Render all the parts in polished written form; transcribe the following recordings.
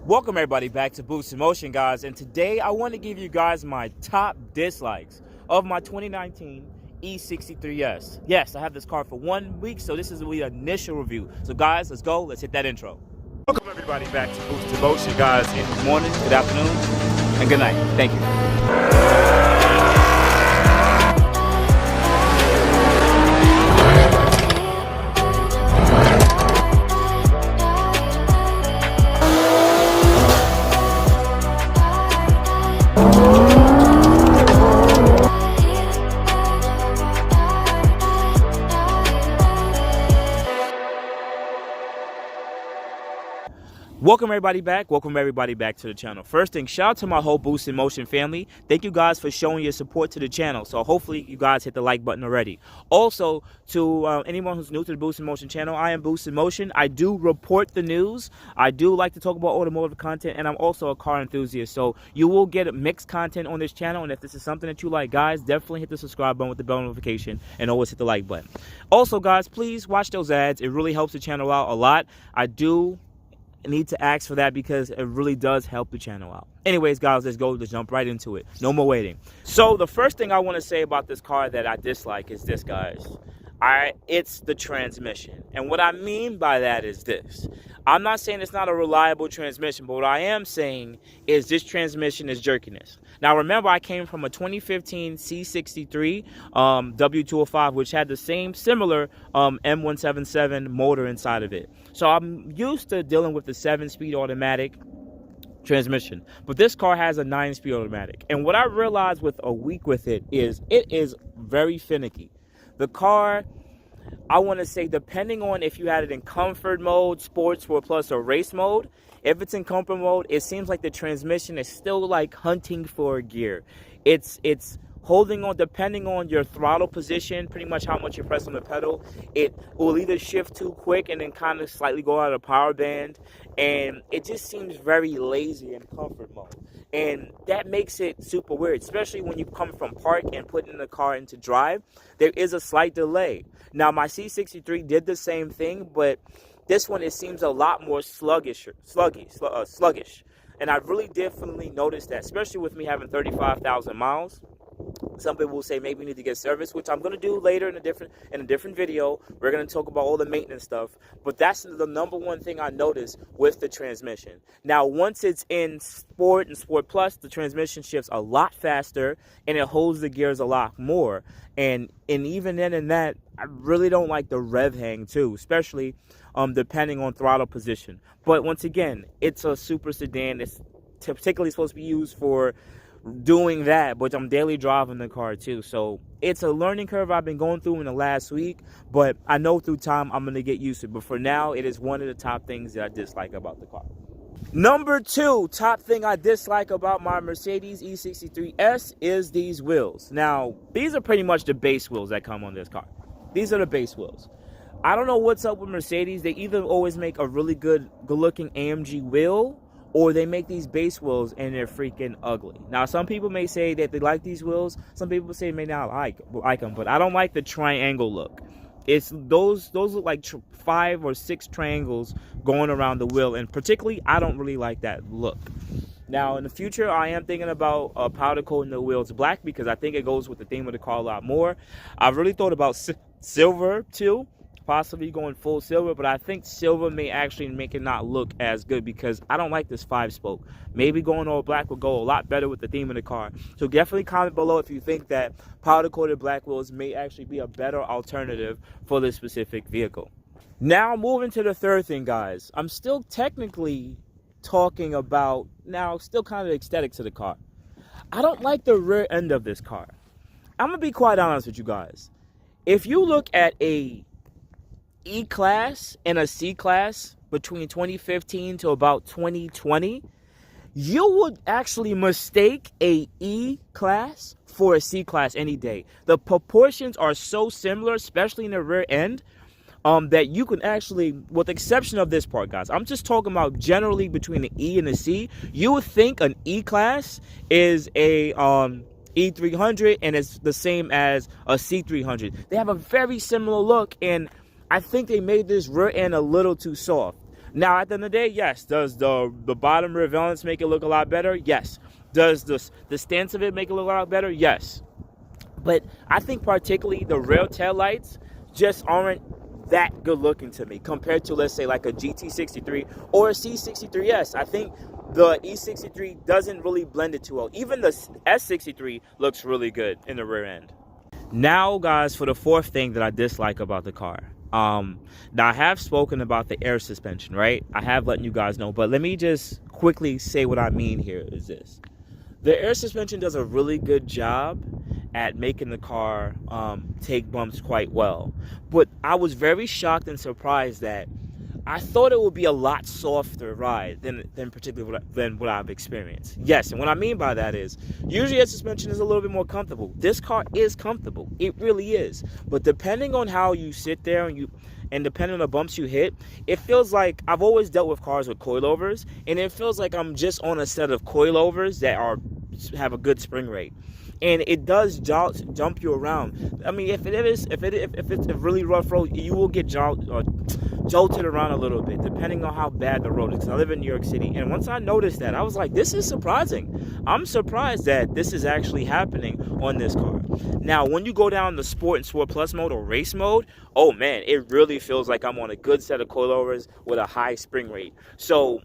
Welcome everybody back to Boost in Motion, guys, and today I want to give you guys my top dislikes of my 2019 E63s. Yes, I have this car for 1 week, so this is the initial review. So guys, let's go, let's hit that intro. Welcome everybody back to Boost in Motion, guys, and good morning, good afternoon, and good night. Thank you. Welcome everybody back to the channel. First thing, shout out to my whole Boost in Motion family. Thank you guys for showing your support to the channel. So hopefully you guys hit the like button already. Also, to anyone who's new to the Boost in Motion channel, I am Boost in Motion. I do report the news. I do like to talk about automotive content, and I'm also a car enthusiast. So you will get mixed content on this channel, and if this is something that you like, guys, definitely hit the subscribe button with the bell notification, and always hit the like button. Also, guys, please watch those ads. It really helps the channel out a lot. I do need to ask for that because it really does help the channel out. Anyways, guys, let's jump right into it. No more waiting. So the first thing I want to say about this car that I dislike is this, guys. It's the transmission. And what I mean by that is this. I'm not saying it's not a reliable transmission, but what I am saying is this transmission is jerkiness. Now, remember, I came from a 2015 C63 W205, which had the same similar M177 motor inside of it. So I'm used to dealing with the 7-speed automatic transmission, but this car has a 9-speed automatic. And what I realized with a week with it is very finicky. The car, I want to say, depending on if you had it in comfort mode, sports, 4 plus, or race mode, if it's in comfort mode, it seems like the transmission is still like hunting for a gear. It's holding on, depending on your throttle position, pretty much how much you press on the pedal, it will either shift too quick and then kind of slightly go out of power band, and it just seems very lazy in comfort mode. And that makes it super weird, especially when you come from park and putting the car into drive. There is a slight delay. Now, my C63 did the same thing, but this one, it seems a lot more sluggish. And I really definitely noticed that, especially with me having 35,000 miles. Some people will say maybe we need to get service, which I'm going to do later in a different video. We're going to talk about all the maintenance stuff, but that's the number one thing I noticed with the transmission. Now, once it's in sport and sport plus, the transmission shifts a lot faster and it holds the gears a lot more. And even then in that, I really don't like the rev hang too, especially depending on throttle position. But once again, it's a super sedan. It's particularly supposed to be used for doing that, but I'm daily driving the car too, so it's a learning curve I've been going through in the last week, but I know through time I'm going to get used to it. But for now, it is one of the top things that I dislike about the car. Number 2 top thing I dislike about my Mercedes E63s is these wheels. Now, these are pretty much the base wheels that come on this car. These are the base wheels. I don't know what's up with Mercedes. They either always make a really good looking AMG wheel, or they make these base wheels and they're freaking ugly. Now, some people may say that they like these wheels. Some people say they may not like them, but I don't like the triangle look. It's those look like 5 or 6 triangles going around the wheel, and particularly, I don't really like that look. Now, in the future, I am thinking about powder coating the wheels black because I think it goes with the theme of the car a lot more. I've really thought about silver too, possibly going full silver, but I think silver may actually make it not look as good because I don't like this 5-spoke. Maybe going all black will go a lot better with the theme of the car. So definitely comment below if you think that powder coated black wheels may actually be a better alternative for this specific vehicle. Now, moving to the third thing, guys. I'm still technically talking about, now, still kind of aesthetics of the car. I don't like the rear end of this car. I'm going to be quite honest with you guys. If you look at a E-Class and a C-Class between 2015 to about 2020, you would actually mistake a E-Class for a C-Class any day. The proportions are so similar, especially in the rear end, that you can actually, with the exception of this part, guys, I'm just talking about generally between the E and the C, you would think an E-Class is a E300 and it's the same as a C300. They have a very similar look, and I think they made this rear end a little too soft. Now, at the end of the day, yes. Does the bottom rear valance make it look a lot better? Yes. Does the stance of it make it look a lot better? Yes. But I think particularly the rear tail lights just aren't that good looking to me compared to, let's say, like a GT63 or a C63s. I think the E63 doesn't really blend it too well. Even the S63 looks really good in the rear end. Now, guys, for the fourth thing that I dislike about the car. Now, I have spoken about the air suspension, right? I have letting you guys know, but let me just quickly say what I mean here is this. The air suspension does a really good job at making the car take bumps quite well. But I was very shocked and surprised that I thought it would be a lot softer ride than what I've experienced. Yes, and what I mean by that is, usually air suspension is a little bit more comfortable. This car is comfortable. It really is. But depending on how you sit there and depending on the bumps you hit, it feels like I've always dealt with cars with coilovers, and it feels like I'm just on a set of coilovers that have a good spring rate. And it does jump you around. I mean, if it's a really rough road, you will get jolted around a little bit, depending on how bad the road is. 'Cause I live in New York City, and once I noticed that, I was like, this is surprising. I'm surprised that this is actually happening on this car. Now, when you go down the Sport and Sport Plus mode or race mode, oh man, it really feels like I'm on a good set of coilovers with a high spring rate. So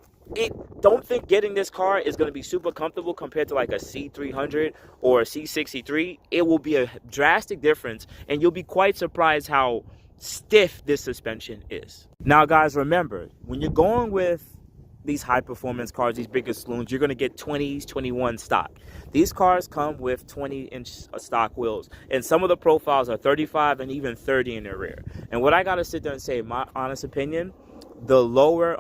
don't think getting this car is going to be super comfortable compared to like a C300 or a C63. It will be a drastic difference, and you'll be quite surprised how stiff this suspension is. Now, guys, remember, when you're going with these high performance cars, these bigger saloons, you're going to get 20s, 21 stock. These cars come with 20-inch stock wheels, and some of the profiles are 35 and even 30 in their rear. And what I got to sit there and say, my honest opinion, the lower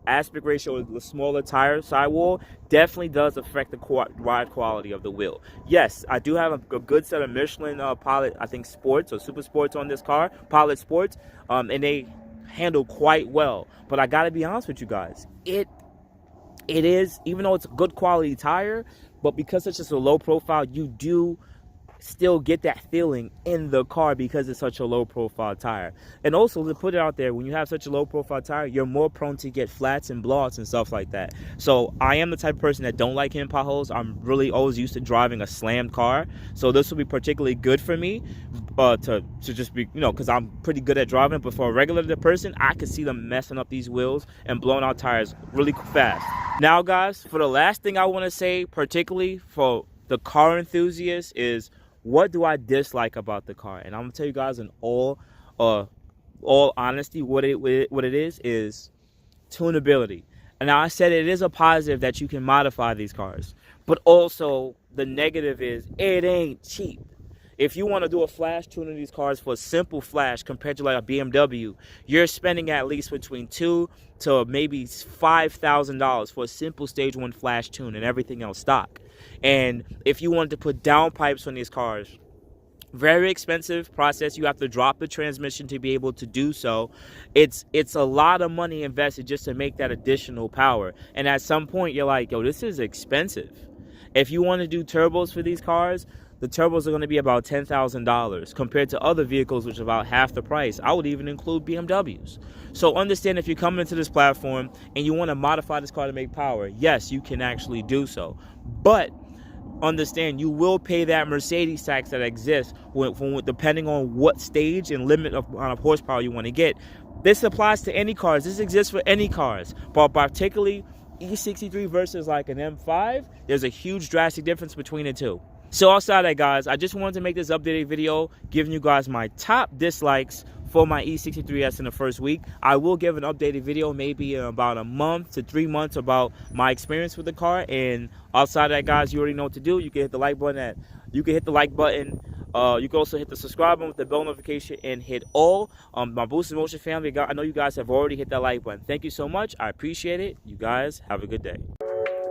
aspect ratio, the smaller tire sidewall, definitely does affect the ride quality of the wheel. Yes, I do have a good set of Michelin Pilot, I think Sports or Super Sports on this car, Pilot Sports, and they handle quite well. But I gotta be honest with you guys, it is, even though it's a good quality tire, but because it's just a low profile, you do still get that feeling in the car because it's such a low profile tire. And also, to put it out there, when you have such a low profile tire, you're more prone to get flats and blowouts and stuff like that. So I am the type of person that don't like hitting potholes. I'm really always used to driving a slammed car, so this will be particularly good for me to just be, because I'm pretty good at driving. But for a regular person, I could see them messing up these wheels and blowing out tires really fast. Now, guys, for the last thing I want to say, particularly for the car enthusiast, is what do I dislike about the car? And I'm gonna tell you guys in all honesty, what it is tunability. And now, I said it is a positive that you can modify these cars, but also the negative is it ain't cheap. If you want to do a flash tune of these cars for a simple flash compared to like a BMW, you're spending at least between $2,000 to maybe $5,000 for a simple stage 1 flash tune and everything else stock. And if you wanted to put downpipes on these cars, very expensive process. You have to drop the transmission to be able to do so. It's a lot of money invested just to make that additional power. And at some point, you're like, yo, this is expensive. If you want to do turbos for these cars, the turbos are going to be about $10,000 compared to other vehicles, which are about half the price. I would even include BMWs. So understand, if you're coming into this platform and you want to modify this car to make power, yes, you can actually do so. But understand, you will pay that Mercedes tax that exists depending on what stage and limit of horsepower you want to get. This applies to any cars. This exists for any cars. But particularly E63 versus like an M5, there's a huge drastic difference between the two. So outside that, guys, I just wanted to make this updated video giving you guys my top dislikes for my E63s in the first week. I will give an updated video maybe in about a month to 3 months about my experience with the car. And outside that, guys, you already know what to do. You can hit the like button. You can also hit the subscribe button with the bell notification and hit all. My Boost in Motion family, I know you guys have already hit that like button. Thank you so much. I appreciate it. You guys have a good day.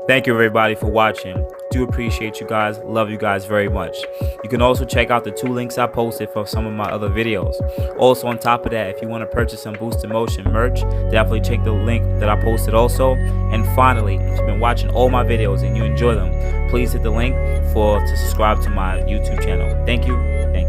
Thank you, everybody, for watching. Do appreciate you guys. Love you guys very much. You can also check out the 2 links I posted for some of my other videos. Also, on top of that, if you want to purchase some Boost in Motion merch, definitely check the link that I posted also. And finally, if you've been watching all my videos and you enjoy them, please hit the link to subscribe to my YouTube channel. Thank you. Thank you.